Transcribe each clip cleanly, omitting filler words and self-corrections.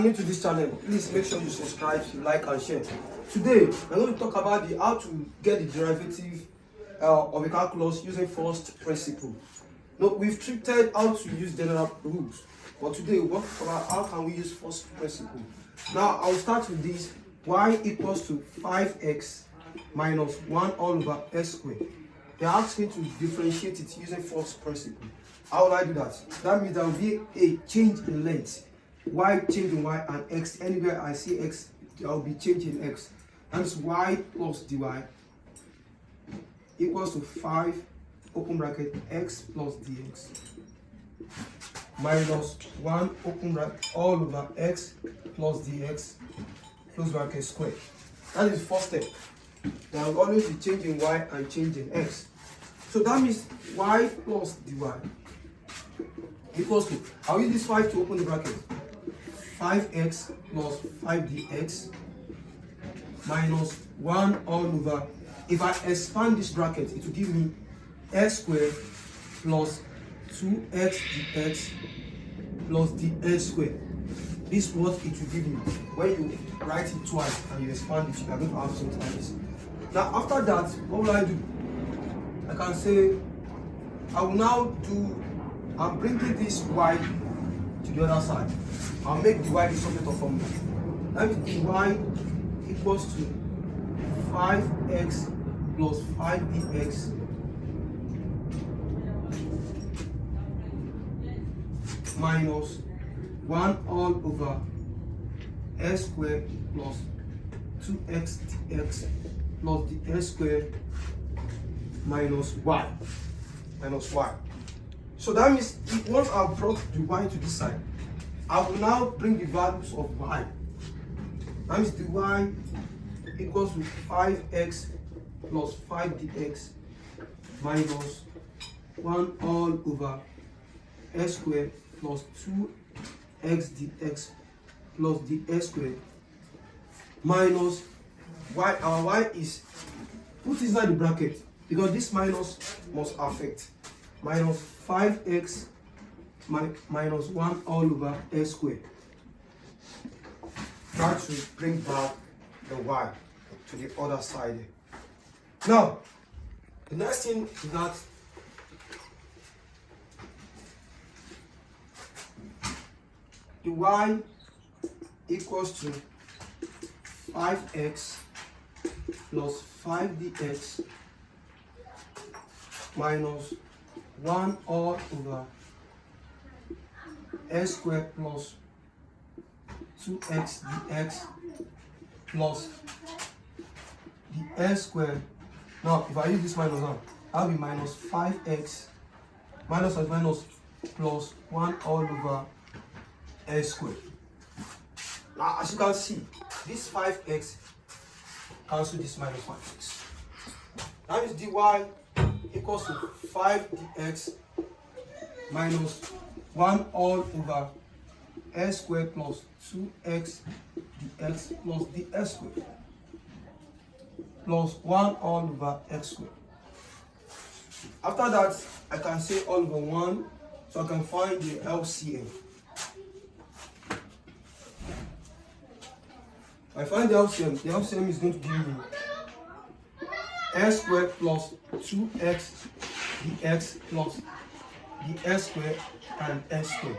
New to this channel, please make sure you subscribe, like and share. Today we're going to talk about how to get the derivative of a calculus using first principle. Now we've treated how to use general rules, but today we'll talk about how can we use first principle. Now I'll start with this: y equals to 5x minus 1 all over x squared. They asked me to differentiate it using first principle. How will I do that? That means there will be a change in length. Y change in y and x. Anywhere I see x, there will be change in x. That means y plus dy equals to 5 open bracket x plus dx minus 1 open bracket all over x plus dx close bracket square. That is the first step. There will always be change in y and change in x. So that means y plus dy equals to, I'll use this 5 to open the bracket, 5x plus 5dx minus 1 all over, if I expand this bracket, it will give me x squared plus 2x dx plus dx squared. This is what it will give me. When you write it twice and you expand it, you are going to have something like this. Now after that, what will I do? I can say, I will now do, I'm bringing this y to the other side. I'll make dy the subject of formula. That means dy equals to 5x plus 5dx minus 1 all over x squared plus 2x dx plus the x squared minus y. So that means once I've brought the y to this side, I will now bring the values of y. That means the y equals to 5x plus 5dx minus 1 all over x squared plus 2x dx plus dx squared minus y. Our y is put inside the bracket because this minus must affect, minus 5x minus 1 all over x squared. That should bring back the y to the other side. Now, the next thing is that the y equals to 5x plus 5dx minus 1 all over x squared plus 2x dx plus the x squared. Now if I use this minus now, I'll be minus 5x minus plus 1 all over x squared. Now as you can see, this 5x cancel this minus 5x. That means dy equals to 5dx minus 1 all over x squared plus 2x dx plus dx squared plus 1 all over x squared. After that, I can say all over 1, so I can find the LCM. I find the LCM is going to give me x squared plus 2x dx plus dx squared and x squared.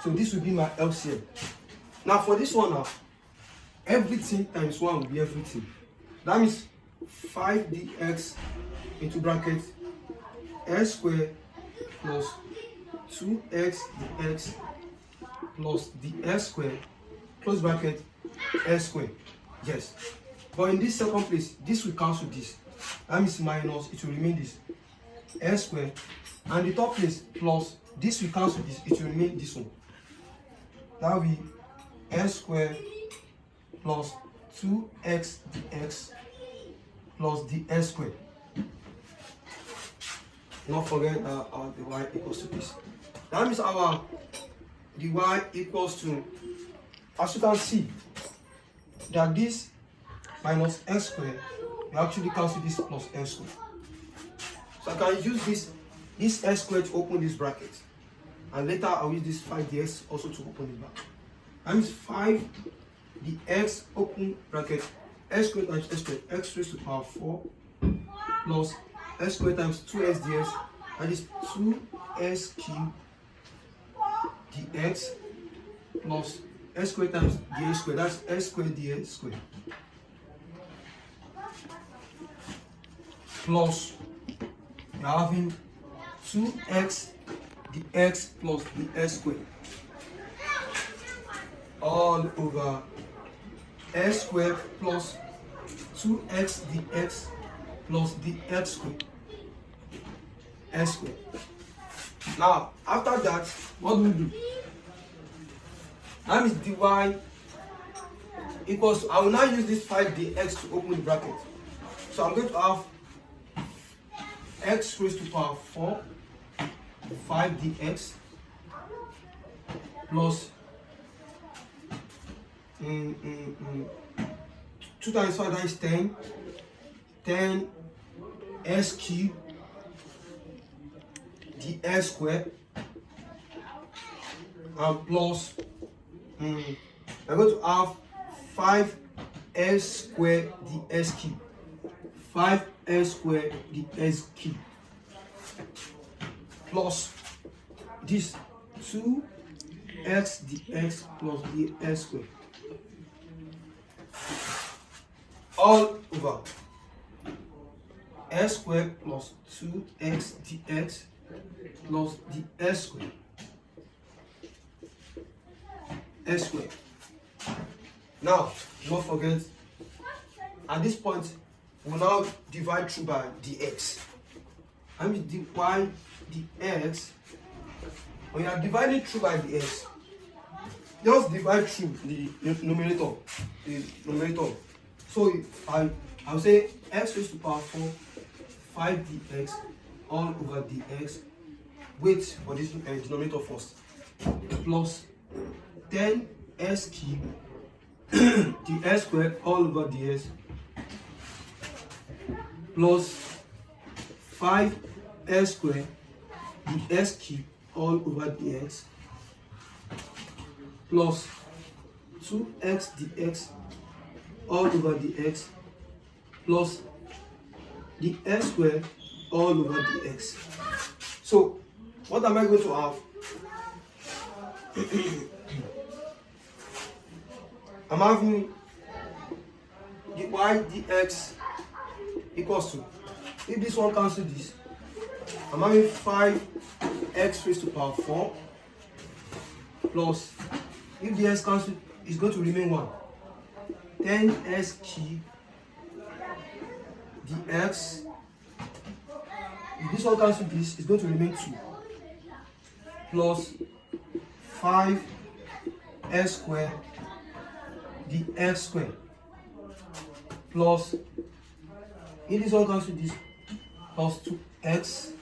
So this will be my LCM. Now for this one now, everything times 1 will be everything. That means 5dx into bracket x squared plus 2x dx plus dx squared close bracket x squared. Yes. But in this second place, this will cancel this. That means minus, it will remain this x squared. And the top place plus this will cancel this, it will remain this one. That will be x squared plus 2x dx plus dx squared. Not forget the y equals to this. That means our dy equals to, as you can see, that this minus x squared, we actually cancel this plus x squared. So I can use this x squared to open this bracket. And later I'll use this 5dx also to open it back. That means 5 the x open bracket x squared times x squared, x raised to the power 4 plus x squared times 2x dx, that is 2x cubed dx plus x squared times dx squared, that's x squared dx squared, plus you're having 2x dx plus dx squared all over x squared plus 2x dx plus dx squared x squared. Now after that, what do we do? That means dy equals, I will now use this 5 dx to open the bracket. So I'm going to have x raised to the power 4 5 dx plus 2 times 5, that is 10 s cubed dx squared, and plus I'm going to have 5s squared dx cubed, 5s squared dx cubed, plus this 2x dx plus dx squared all over s squared plus 2x dx plus dx squared s squared. Now don't forget, at this point we'll now divide through by dx. I mean divide dx. When you are dividing through by dx, just divide through the numerator. So I'll say x raised to the power 4 5 dx all over dx. Wait for this denominator first. Plus 10 s cubed dx squared all over dx plus 5 s squared dx cubed all over dx plus 2x dx all over dx plus dx squared all over dx. So what am I going to have? I'm having dy dx equals to, if this one cancels this, I'm having 5x raised to the power 4 plus, if the s cancels, it's going to remain 1. 10s cubed dx, if this one cancels this, it's going to remain 2 plus 5s squared dx squared plus, if this one cancels this, plus 2x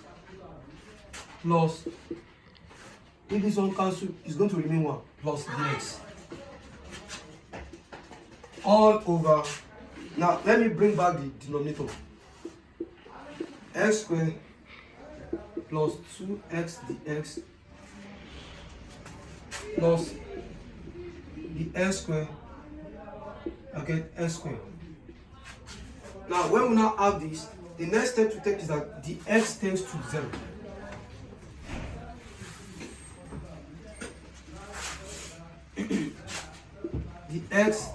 plus, if this one cancels, it's going to remain 1 plus dx all over. Now let me bring back the denominator. X squared plus 2x dx plus the s squared, I get s squared. Now when we now have this, the next step to take is that the x tends to 0. The x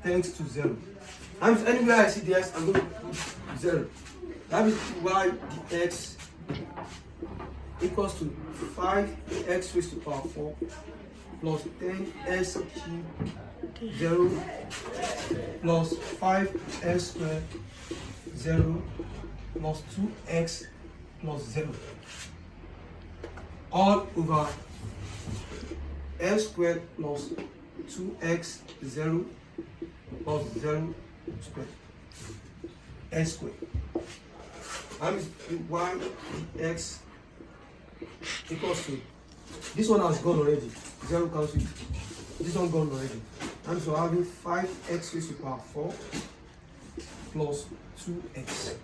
tends to 0. That means anywhere I see the x, I'm going to put 0. That means why the x equals to 5x raised to the power 4 plus 10s cubed 0 plus 5s squared 0 plus 2x plus 0 all over s squared plus 2x 0 plus 0 squared s squared. That means y x equals to, this one has gone already, 0 cancel, this one gone already. And so having 5x raised to the power 4 plus 2x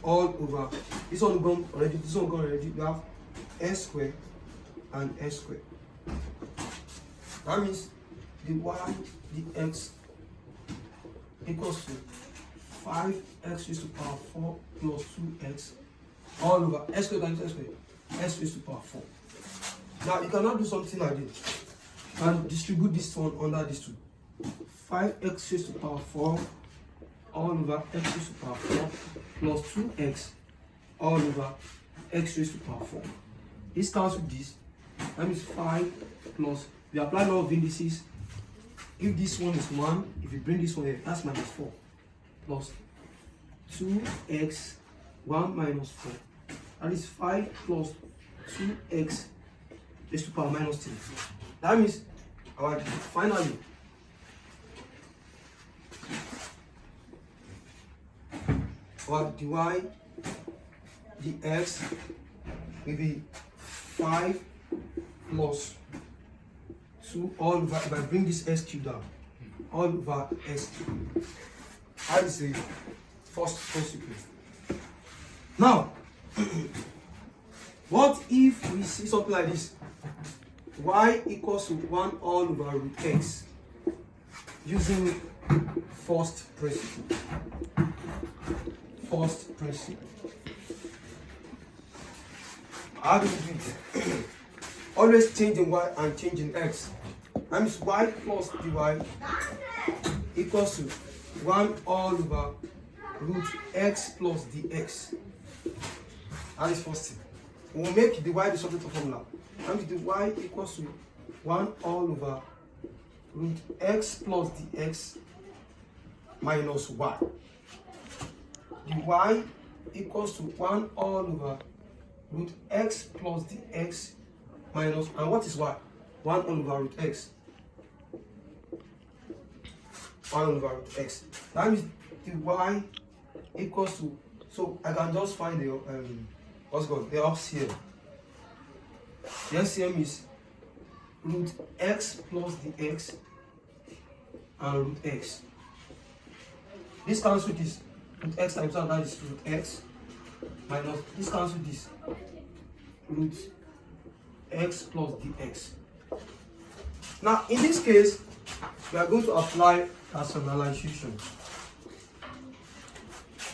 all over, this one gone already, we have s squared and s squared. That means the y dx equals to 5x raised to the power 4 plus 2x all over x squared times x squared, x raised to the power 4. Now you cannot do something like this and distribute this one under these two. 5x raised to the power 4 all over x raised to the power 4 plus 2x all over x raised to the power 4. This cancels this. That means 5 plus, we apply law of indices. If this one is 1, if you bring this one here, that's minus 4 plus 2x 1 minus 4. That is 5 plus 2x raised to the power minus 3. That means finally our dy dx will be 5 plus 2 all over, if I bring this s cube down, all over s cube. That is the first principle. Now, what if we see something like this? Y equals to 1 all over root x using first principle. First principle. How do we do it? Always changing y and changing x. That means y plus dy equals to 1 all over root x plus dx. That is first thing. We will make the y the subject of formula. That means the y equals to 1 all over root x plus dx minus y. The y equals to 1 all over root x plus dx minus, and what is y? 1 all over root x. 1 over root x. That means the y equals to, so I can just find the what's called the LCM. The LCM is root x plus dx and root x. This cancels this. Root x times 1, that is root x minus this cancels this. Root x plus dx. Now in this case, we are going to apply rationalization.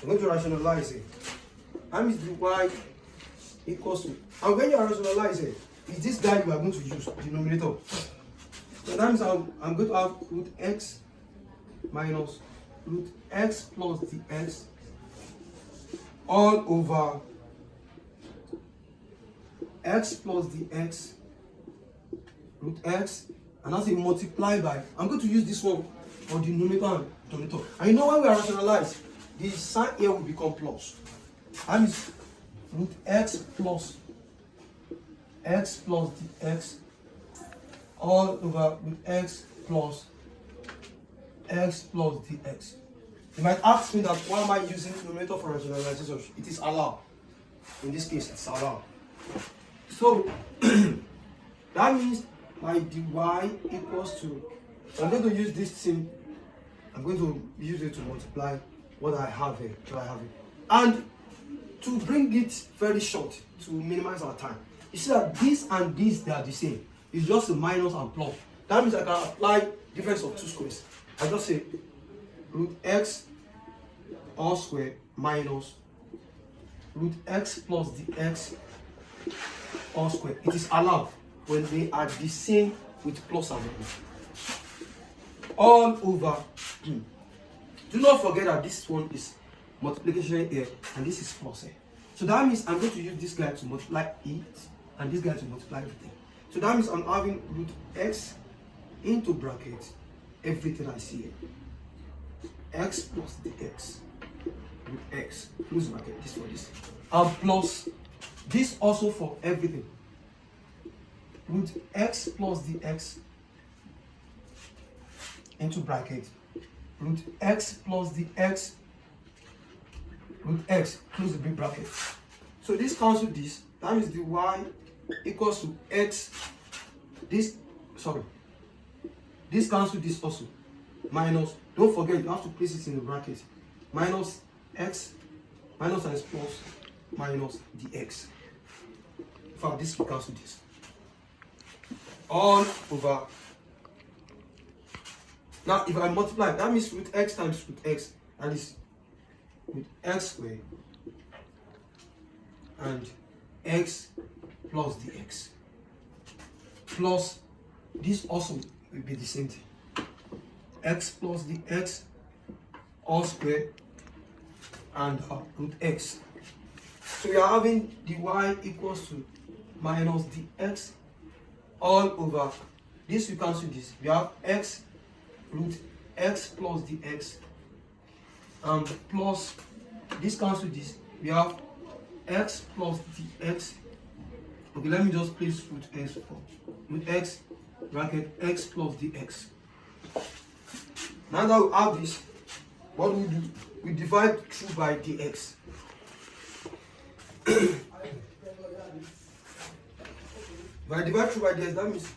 We're going to rationalize it. That means the y equals to, and when you are rationalizing, it's this guy we are going to use, denominator. So that means I'm going to have root x minus root x plus dx all over x plus dx root x, and as you multiply by, I'm going to use this one for the numerator and denominator. And you know when we are rationalize, the sign here will become plus. That means root x plus dx all over root x plus dx. You might ask me that why am I using numerator for rationalization? It is allowed. In this case, it's allowed. So that means my dy equals to, I'm going to use this thing, I'm going to use it to multiply what I have here. And to bring it very short, to minimize our time, you see that this and this, they are the same. It's just a minus and plus. That means I can apply difference of two squares. I just say root x all square minus root x plus dx all square. It is allowed when they are the same with plus and minus. All over. Do not forget that this one is multiplication here and this is plus here. So that means I'm going to use this guy to multiply it and this guy to multiply everything. So that means I'm having root x into bracket everything I see here. X plus dx root x close bracket, this for this, and plus this also for everything, root x plus dx into bracket root x plus dx root x close the big bracket. So this cancels this. That means the y equals to x. This cancels this also. Minus, don't forget you have to place it in the bracket. Minus x minus times plus minus dx. In fact, this will cancel this. All over Now, if I multiply, that means root x times root x, that is root x squared and x plus dx. Plus, this also will be the same thing. X plus dx all squared and root x. So we are having dy equals to minus dx all over. This we cancel this. We have x root x plus dx plus this cancel this. We have x plus dx. Okay, let me just place root x for root x bracket x plus dx. Now that we have this, what do? We divide through by dx. If I divide through by dx, that means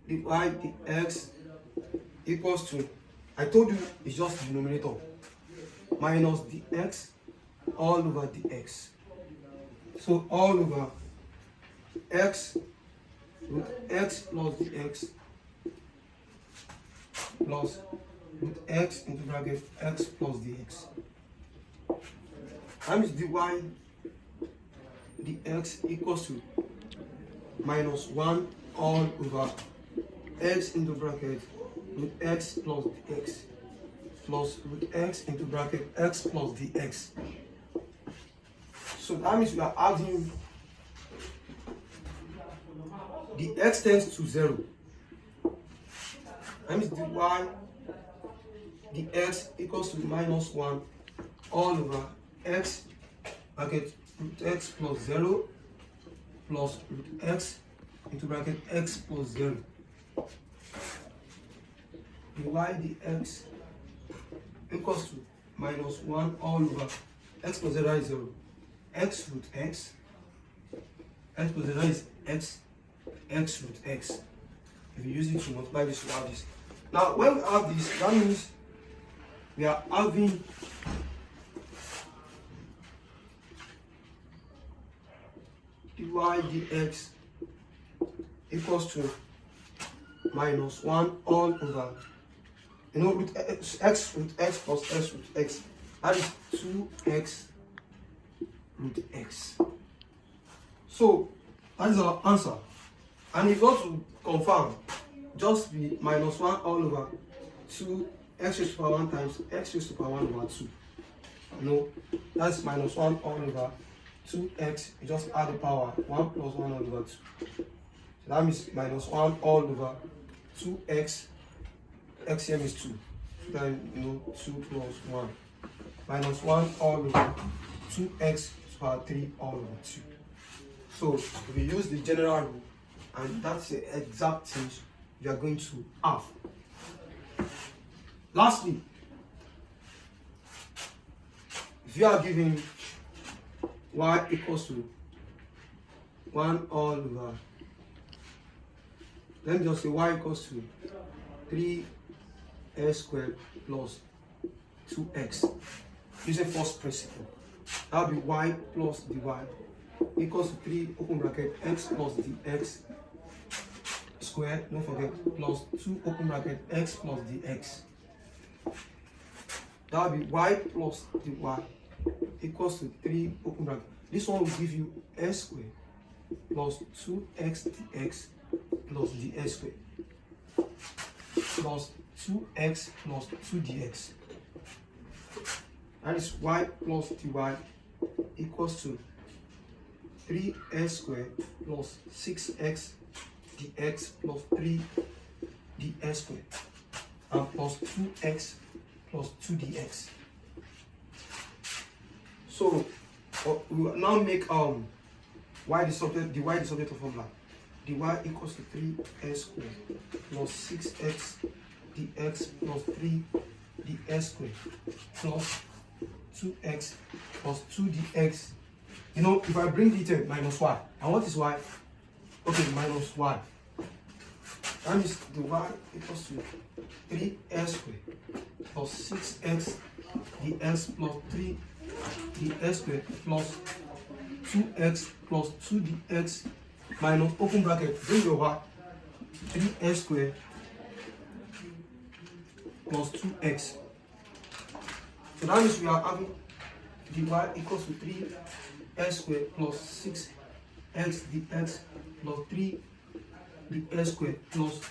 divide dx equals to, I told you it's just the denominator, minus dx all over dx. So all over x root x plus dx plus root x into bracket x plus dx. That means dy dx equals to minus 1 all over x into bracket root x plus dx plus root x into bracket x plus dx. So that means we are adding the x tends to 0. That means dy dx equals to minus 1 all over x bracket root x plus 0 plus root x into bracket x plus 0. Dy dx equals to minus 1 all over x plus 0 is 0. X root x plus 0 is x root x. If you use it to multiply this, you have this. Now, when we have this, that means we are having dy dx equals to minus 1 all over, root x root x plus x root x. That is 2x root x. So, that is our answer. And if you want to confirm, just be minus 1 all over 2 x raised to the power 1 times x raised to the power 1 over 2. That's minus 1 all over 2x. You just add the power 1 plus 1 all over 2. So that means minus 1 all over 2x. X here is 2. Then 2 plus 1. Minus 1 all over 2x to the power 3 all over 2. So we use the general rule, and that's the exact thing you are going to have. Lastly, if you are given y equals to 1 all over, let me just say y equals to 3x squared plus 2x. Using first principle, that will be y plus dy equals to 3 open bracket x plus dx squared, don't forget, plus 2 open bracket x plus dx. That will be y plus dy equals to 3 open bracket. This one will give you x squared plus 2x dx plus dx squared plus 2x plus 2dx. That is y plus dy equals to 3x squared plus 6x dx plus 3 dx squared and plus 2x plus 2dx. So we will now make y the subject of formula. Dy equals to 3x squared plus 6x dx plus 3 dx squared plus 2x plus 2dx. If I bring the term minus y, and what is y? Okay, minus y. That means the y equals to 3x squared plus 6x dx plus 3 dx squared plus 2x plus 2dx minus open bracket, bring your y, 3x squared plus 2x. So that means we are having dy equals to 3x squared plus 6x dx plus 3 dx squared plus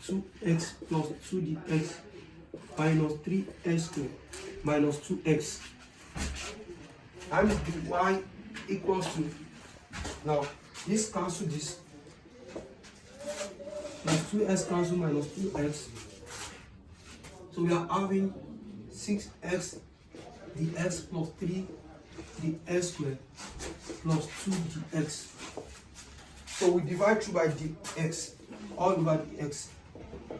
2x plus 2 dx minus 3x squared minus 2x. And dy equals to, now this cancel this, plus 2x cancel minus 2x. So we are having 6x dx plus 3 dx squared plus 2 dx. So we divide through by dx, all over dx,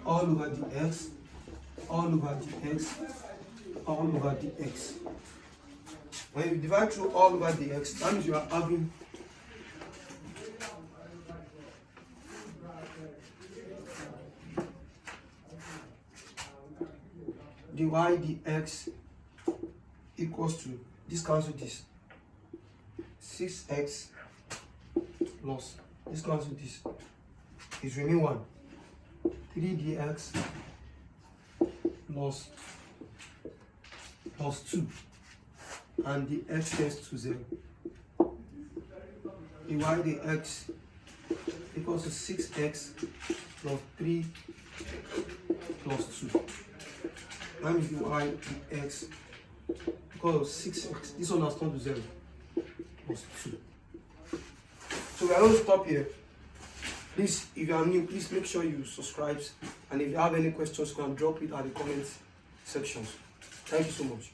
all over dx, all over dx, all over dx. When you divide through all over dx, that means you are having dy dx equals to, this cancel this, 6x plus, this cancel this, is remain 1, 3 dx plus 2, and the x tends to 0. dy dx equals to 6x plus 3 plus 2. That means dy dx equals to 6x. This one has turned to 0 plus 2. So we are going to stop here. Please, if you are new, please make sure you subscribe. And if you have any questions, you can drop it at the comment sections. Thank you so much.